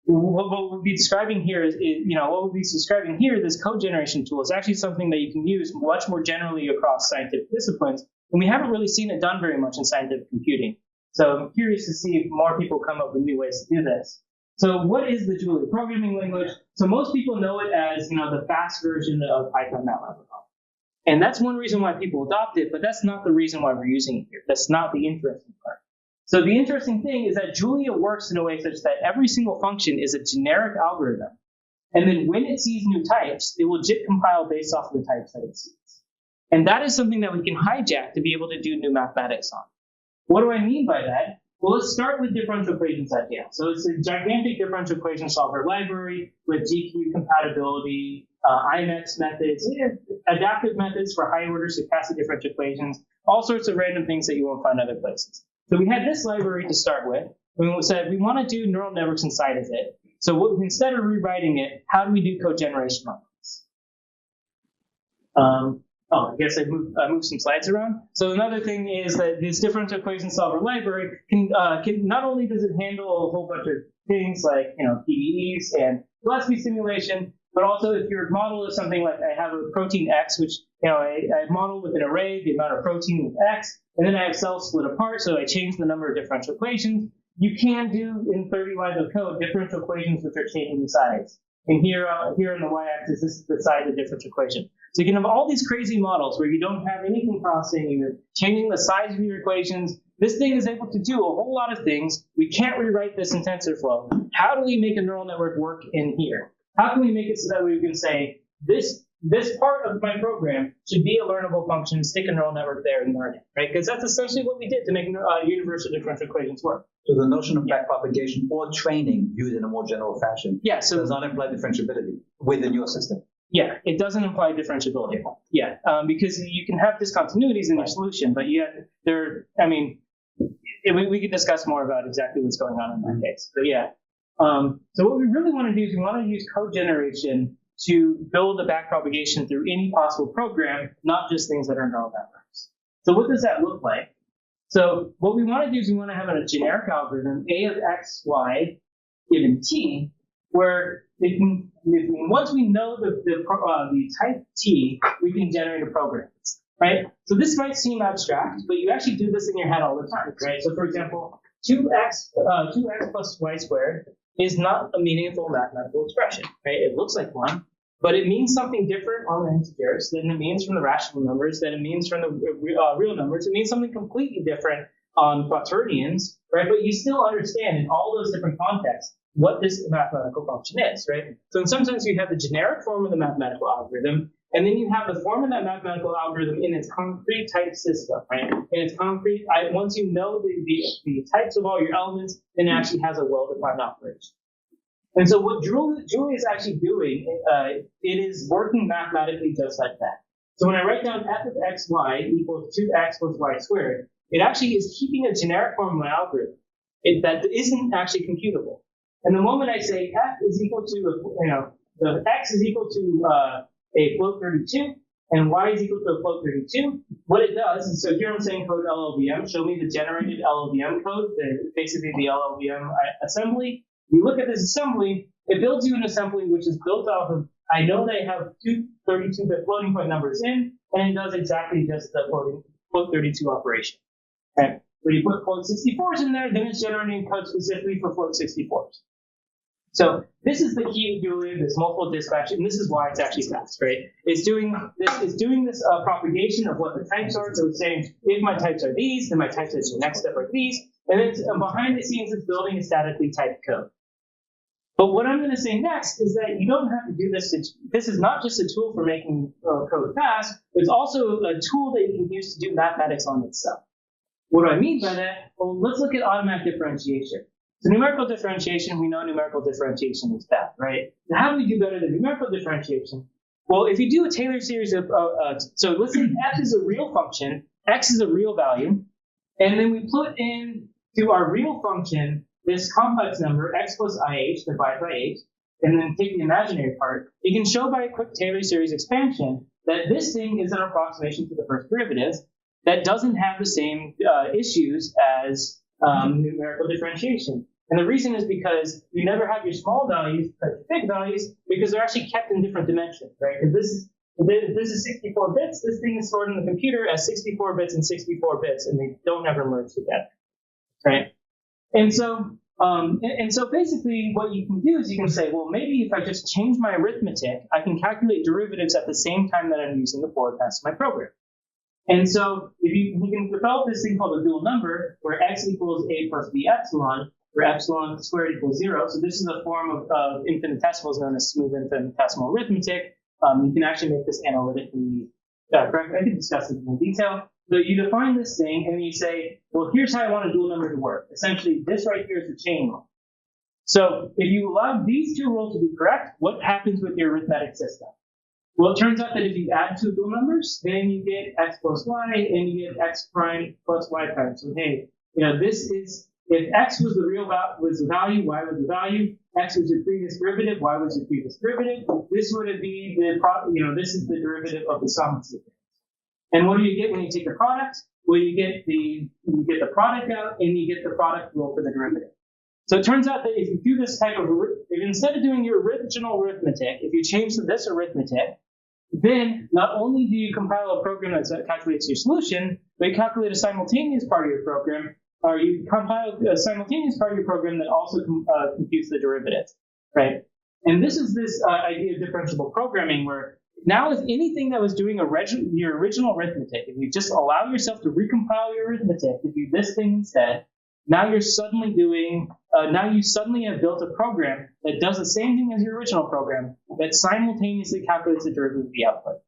What we'll be describing here this code generation tool is actually something that you can use much more generally across scientific disciplines, and we haven't really seen it done very much in scientific computing. So I'm curious to see if more people come up with new ways to do this. So what is the Julia programming language? So most people know it as the fast version of Python MATLAB. And that's one reason why people adopt it, but that's not the reason why we're using it here. That's not the interesting part. So the interesting thing is that Julia works in a way such that every single function is a generic algorithm. And then when it sees new types, it will JIT compile based off of the types that it sees. And that is something that we can hijack to be able to do new mathematics on. What do I mean by that? Well, let's start with DifferentialEquations.jl. So it's a gigantic differential equation solver library with GPU compatibility, IMEX methods, adaptive methods for high-order stochastic differential equations, all sorts of random things that you won't find other places. So we had this library to start with. We said we want to do neural networks inside of it. So instead of rewriting it, how do we do code generation on this? I guess I moved some slides around. So another thing is that this differential equation solver library can not only does it handle a whole bunch of things like PDEs and Gillespie simulation, but also if your model is something like I have a protein X, which I model with an array the amount of protein with X, and then I have cells split apart, so I change the number of differential equations. You can do in 30 lines of code differential equations which are changing the size. And here on the y-axis, this is the size of the differential equation. So you can have all these crazy models where you don't have anything crossing, you're changing the size of your equations. This thing is able to do a whole lot of things. We can't rewrite this in TensorFlow. How do we make a neural network work in here? How can we make it so that we can say, this part of my program should be a learnable function, stick a neural network there and learn it, right? Because that's essentially what we did to make universal differential equations work. So the notion of backpropagation or training used in a more general fashion does not imply differentiability within your system. Yeah, it doesn't imply differentiability. Yeah, because you can have discontinuities in your solution, but we could discuss more about exactly what's going on in that case. But yeah, so what we really want to do is we want to use code generation to build a backpropagation through any possible program, not just things that are neural networks. So what does that look like? So what we want to do is we want to have a generic algorithm, A of x, y, given t, where once we know the type t, we can generate a program, right? So this might seem abstract, but you actually do this in your head all the time, right? So for example, 2x plus y squared is not a meaningful mathematical expression, right? It looks like one, but it means something different on the integers than it means from the rational numbers, than it means from the real numbers. It means something completely different on quaternions, right? But you still understand in all those different contexts, what this mathematical function is, right? So in some sense, you have the generic form of the mathematical algorithm, and then you have the form of that mathematical algorithm in its concrete type system, right? In its concrete, once you know the types of all your elements, then it actually has a well-defined operation. And so what Julia is actually doing, it is working mathematically just like that. So when I write down f of xy equals 2x plus y squared, it actually is keeping a generic form of my algorithm that isn't actually computable. And the moment I say f is equal to, the x is equal to a float 32, and y is equal to a float 32, what it does is, so here I'm saying code LLVM, show me the generated LLVM code, basically the LLVM assembly. You look at this assembly, it builds you an assembly which is built off of, I know they have two 32-bit floating point numbers in, and it does exactly just the float 32 operation. Okay. When you put float 64s in there, then it's generating code specifically for float 64s. So this is the key to Julia, this multiple dispatch, and this is why it's actually fast, right? It's doing this propagation of what the types are. So it's saying, if my types are these, then my types are the next step are these. And then behind the scenes, it's building a statically typed code. But what I'm going to say next is that you don't have to do this. This is not just a tool for making code fast. It's also a tool that you can use to do mathematics on itself. What do I mean by that? Well, let's look at automatic differentiation. So numerical differentiation, we know numerical differentiation is bad, right? Now, how do we do better than numerical differentiation? Well, if you do a Taylor series of, so let's say f is a real function, x is a real value, and then we put in to our real function this complex number, x plus ih divided by h, and then take the imaginary part, you can show by a quick Taylor series expansion that this thing is an approximation to the first derivative that doesn't have the same issues as numerical differentiation. And the reason is because you never have your small values touch your big values because they're actually kept in different dimensions, right? Because this is 64 bits, this thing is stored in the computer as 64 bits and 64 bits, and they don't ever merge together, right? And so basically what you can do is you can say, well, maybe if I just change my arithmetic, I can calculate derivatives at the same time that I'm using the forward pass to my program. And so you can develop this thing called a dual number where x equals a plus b epsilon, where epsilon squared equals 0. So this is a form of infinitesimals known as smooth infinitesimal arithmetic. You can actually make this analytically correct. I can discuss it in more detail. So you define this thing and you say, well, here's how I want a dual number to work. Essentially, this right here is the chain rule. So if you allow these two rules to be correct, what happens with your arithmetic system? Well, it turns out that if you add two dual numbers, then you get x plus y and you get x prime plus y prime. So hey, this is, if x was the real value, y was the value, x was your previous derivative, y was your previous derivative, this would be this is the derivative of the sum of two things. And what do you get when you take the product? Well, you get the product out and you get the product rule for the derivative. So it turns out that if you do this type of, if instead of doing your original arithmetic, if you change to this arithmetic, then not only do you compile a program that calculates your solution, but you calculate a simultaneous part of your program, or you compile a simultaneous part of your program that also computes the derivative, right? And this is this idea of differentiable programming where now if anything that was doing your original arithmetic, if you just allow yourself to recompile your arithmetic to do this thing instead, now you're suddenly now you suddenly have built a program that does the same thing as your original program that simultaneously calculates the derivative of the output.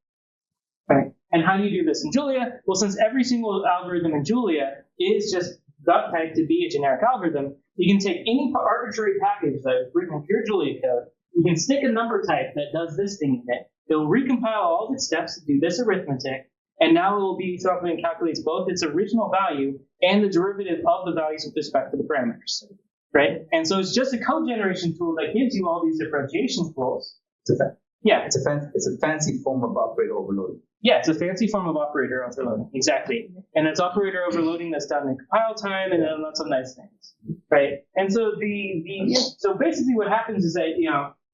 Right? And how do you do this in Julia? Well, since every single algorithm in Julia is just gut type to be a generic algorithm, you can take any arbitrary package that is written in pure Julia code, you can stick a number type that does this thing in it, it will recompile all of its steps to do this arithmetic, and now it will be something that calculates both its original value and the derivative of the values with respect to the parameters, right? And so it's just a code generation tool that gives you all these differentiation tools. It's a fancy form of operator overloading. Yeah, it's a fancy form of operator overloading, exactly. And it's operator overloading that's done in compile time and then lots of nice things, right? And so so basically what happens is that,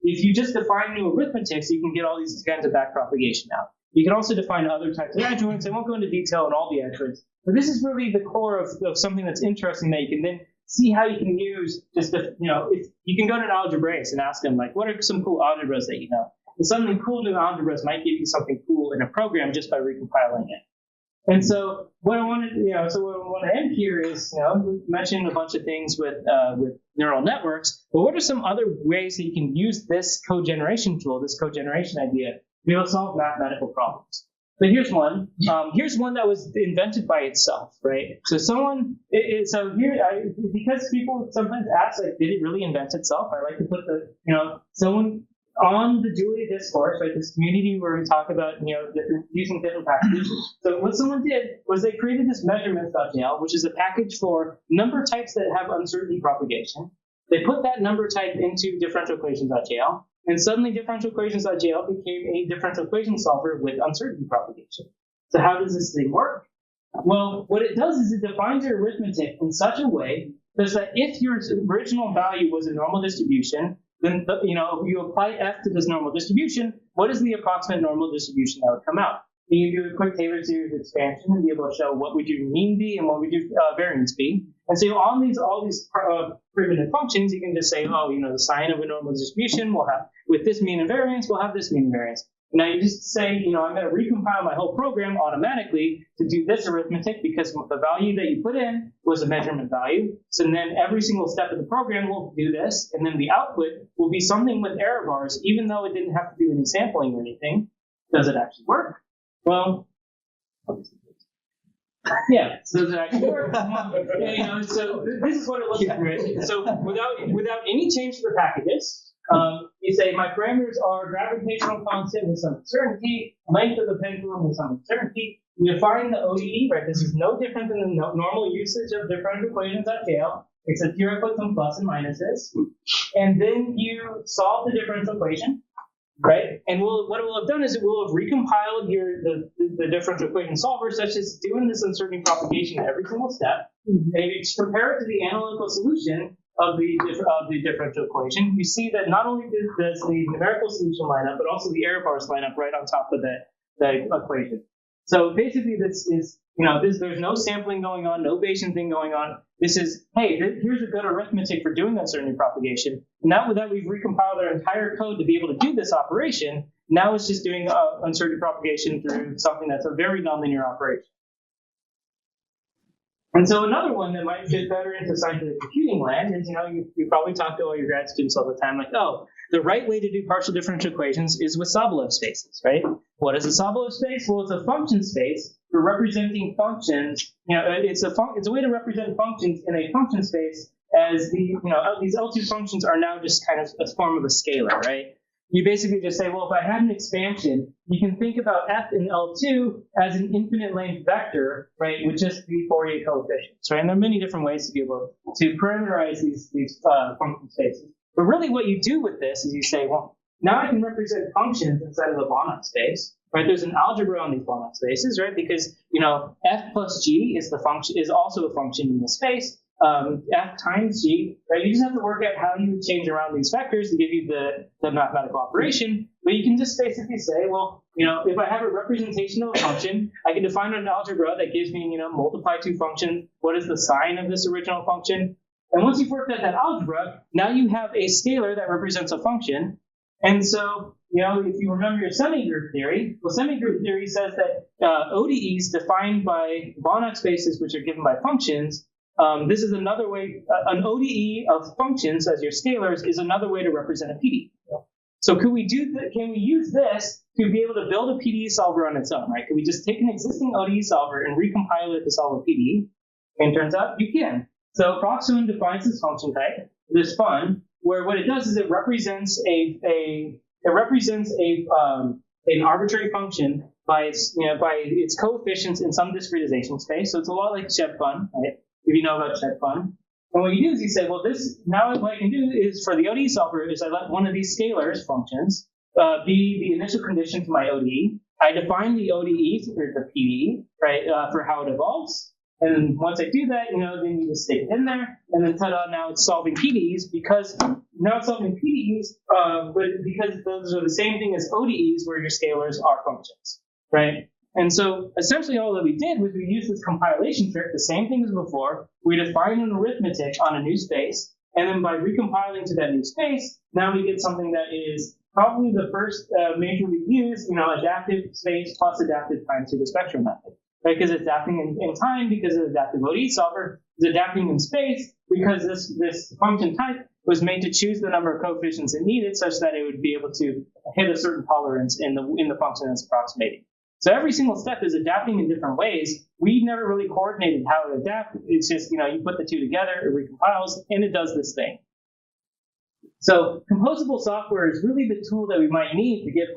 if you just define new arithmetics, you can get all these kinds of backpropagation out. You can also define other types of adjoints. I won't go into detail on all the adjoints, but this is really the core of something that's interesting that you can then see how you can use if you can go to an algebraist and ask them, like, what are some cool algebras that you know? And suddenly cool new algebras might give you something cool in a program just by recompiling it. And so what I want to end here is, we mentioned a bunch of things with neural networks, but what are some other ways that you can use this code generation tool, this code generation idea, to be able to solve mathematical problems? So here's one. Here's one that was invented by itself, right? So because people sometimes ask, like, did it really invent itself? I like to put someone on the Julia discourse, right? This community where we talk about, using different packages. So what someone did was they created this measurements.jl, which is a package for number types that have uncertainty propagation. They put that number type into DifferentialEquations.jl. And suddenly DifferentialEquations.jl became a differential equation solver with uncertainty propagation. So how does this thing work? Well, what it does is it defines your arithmetic in such a way that if your original value was a normal distribution, then you apply f to this normal distribution, what is the approximate normal distribution that would come out? You can do a quick Taylor series expansion and be able to show what would your mean be and what would your variance be. And so on all these primitive functions, you can just say, the sign of a normal distribution will have, with this mean and variance, we'll have this mean and variance. Now you just say, I'm going to recompile my whole program automatically to do this arithmetic because the value that you put in was a measurement value. So then every single step of the program will do this, and then the output will be something with error bars, even though it didn't have to do any sampling or anything. Does it actually work? Well, yeah. So does it actually work? So this is what it looks like, right? So without any change to the packages, you say my parameters are gravitational constant with some certainty, length of the pendulum with some certainty. You define the ODE, right? This is no different than the normal usage of DifferentialEquations.jl, except here I put some plus and minuses. And then you solve the differential equation. Right, and what it will have done is it will have recompiled the differential equation solver, such as doing this uncertainty propagation at every single step. And if you compare it to the analytical solution of the differential equation, you see that not only does the numerical solution line up, but also the error bars line up right on top of the equation. So basically, this is there's no sampling going on, no Bayesian thing going on. This is, hey, here's a good arithmetic for doing uncertainty propagation. Now that we've recompiled our entire code to be able to do this operation, now it's just doing uncertainty propagation through something that's a very nonlinear operation. And so another one that might fit better into scientific computing land is, you probably talk to all your grad students all the time, like, the right way to do partial differential equations is with Sobolev spaces, right? What is a Sobolev space? Well, it's a function space for representing functions. It's a way to represent functions in a function space as these L2 functions are now just kind of a form of a scalar, right? You basically just say, well, if I had an expansion, you can think about f in L2 as an infinite length vector, right, with just the Fourier coefficients, right? And there are many different ways to be able to parameterize these function spaces. But really what you do with this is you say, well, now I can represent functions inside of a Banach space, right? There's an algebra on these Banach spaces, right? Because, f plus g is also a function in the space. F times g, right? You just have to work out how you would change around these vectors to give you the mathematical operation. But you can just basically say, well, if I have a representation of a function, I can define an algebra that gives me, multiply two functions. What is the sign of this original function? And once you've worked out that algebra, now you have a scalar that represents a function. And so, if you remember your semi-group theory, well, semi-group theory says that ODEs defined by Banach spaces, which are given by functions, this is another way, an ODE of functions as your scalars is another way to represent a PDE. So can we use this to be able to build a PDE solver on its own, right? Can we just take an existing ODE solver and recompile it to solve a PDE? And it turns out you can. So Approximate defines this function type, this fun, where what it does is it represents an arbitrary function by its coefficients in some discretization space. So it's a lot like ShebFun, right? If you know about ShebFun. And what you do is you say, well, what I can do is for the ODE solver is I let one of these scalars functions be the initial condition to my ODE. I define the ODE for the PDE, right, for how it evolves. And once I do that, then you just stick it in there, and then ta-da, now it's solving PDEs because but because those are the same thing as ODEs where your scalars are functions, right? And so essentially all that we did was we used this compilation trick, the same thing as before. We defined an arithmetic on a new space, and then by recompiling to that new space, now we get something that is probably the first majorly used, adaptive space plus adaptive time pseudospectrum method. right? Because it's adapting in time because of adaptive ODE solver. It's adapting in space because this function type was made to choose the number of coefficients it needed such that it would be able to hit a certain tolerance in the function that's approximating. So every single step is adapting in different ways. We never really coordinated how to adapt. It's just, you put the two together, it recompiles, and it does this thing. So composable software is really the tool that we might need to get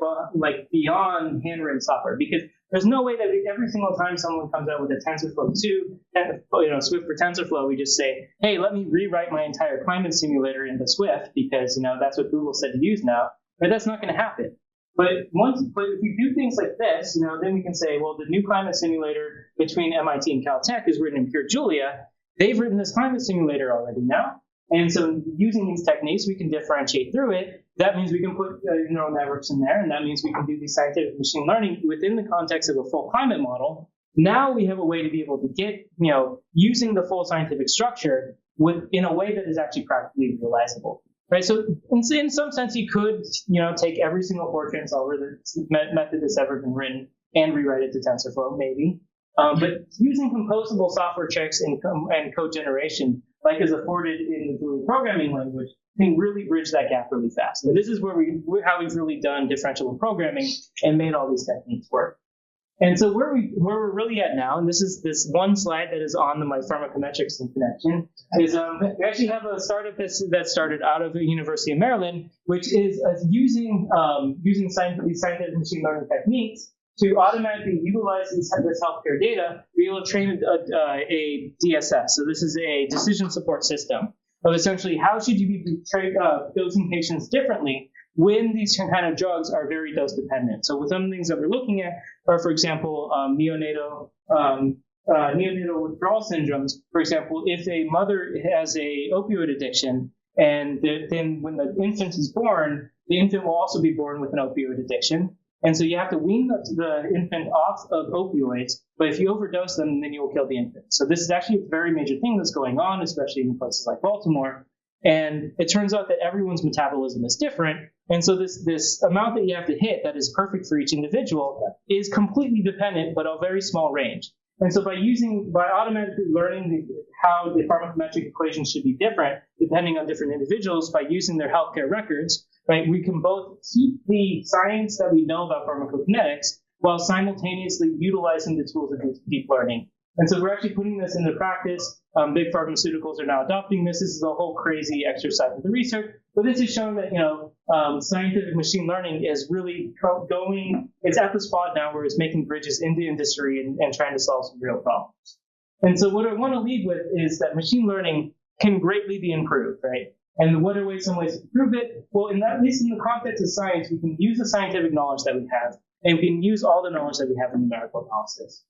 beyond handwritten software, because there's no way that every single time someone comes out with a TensorFlow 2, Swift for TensorFlow, we just say, hey, let me rewrite my entire climate simulator into Swift because, that's what Google said to use now. But that's not going to happen. But if we do things like this, then we can say, well, the new climate simulator between MIT and Caltech is written in pure Julia. They've written this climate simulator already now. And so using these techniques, we can differentiate through it. That means we can put neural networks in there, and that means we can do the scientific machine learning within the context of a full climate model. Now we have a way to be able to get, using the full scientific structure in a way that is actually practically realizable. Right, so in some sense, you could, take every single Fortran solver method that's ever been written and rewrite it to TensorFlow, maybe. But using composable software checks and code generation, like is afforded in the Julia programming language, can really bridge that gap really fast. And this is how we've really done differentiable programming and made all these techniques work. And so where we're really at now, and this is this one slide that is on my pharmacometrics connection, is we actually have a startup that started out of the University of Maryland, which is using these scientific machine learning techniques to automatically utilize this healthcare data to be able to train a DSS. So this is a decision support system of essentially how should you be dosing patients differently when these kind of drugs are very dose dependent. So with some of the things that we're looking at are, for example, neonatal withdrawal syndromes. For example, if a mother has a opioid addiction, and then when the infant is born, the infant will also be born with an opioid addiction. And so you have to wean the infant off of opioids, but if you overdose them, then you will kill the infant. So this is actually a very major thing that's going on, especially in places like Baltimore. And it turns out that everyone's metabolism is different. And so this amount that you have to hit that is perfect for each individual is completely dependent, but a very small range. And so by automatically learning how the pharmacometric equations should be different depending on different individuals by using their healthcare records, right, we can both keep the science that we know about pharmacokinetics while simultaneously utilizing the tools of deep learning. And so we're actually putting this into practice. Big pharmaceuticals are now adopting this. This is a whole crazy exercise with the research, but this is showing that scientific machine learning is really it's at the spot now where it's making bridges into industry and trying to solve some real problems. And so what I want to lead with is that machine learning can greatly be improved, right? And what are some ways to improve it? Well, at least in the context of science, we can use the scientific knowledge that we have, and we can use all the knowledge that we have in numerical analysis.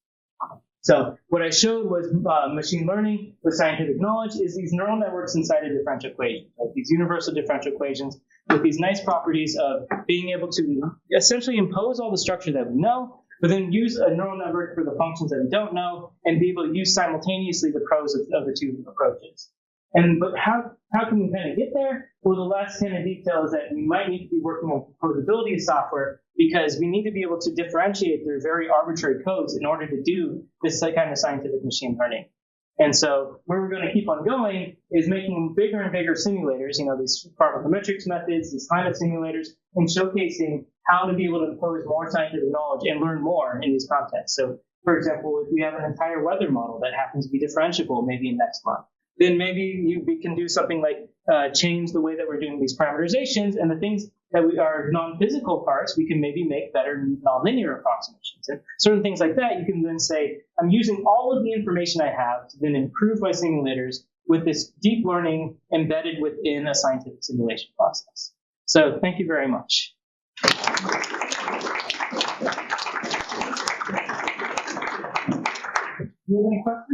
So what I showed was machine learning with scientific knowledge is these neural networks inside a differential equation, right? These universal differential equations with these nice properties of being able to essentially impose all the structure that we know, but then use a neural network for the functions that we don't know and be able to use simultaneously the pros of the two approaches. But how can we kind of get there? Well, the last kind of detail is that we might need to be working on composability of software because we need to be able to differentiate through very arbitrary codes in order to do this kind of scientific machine learning. And so where we're going to keep on going is making bigger and bigger simulators, these pharmacometrics methods, these climate simulators, and showcasing how to be able to impose more scientific knowledge and learn more in these contexts. So, for example, if we have an entire weather model that happens to be differentiable maybe in next month, then maybe we can do something like change the way that we're doing these parameterizations, and the things that are non-physical parts, we can maybe make better nonlinear approximations. And certain things like that, you can then say, I'm using all of the information I have to then improve my simulators with this deep learning embedded within a scientific simulation process. So thank you very much. Do you have any questions?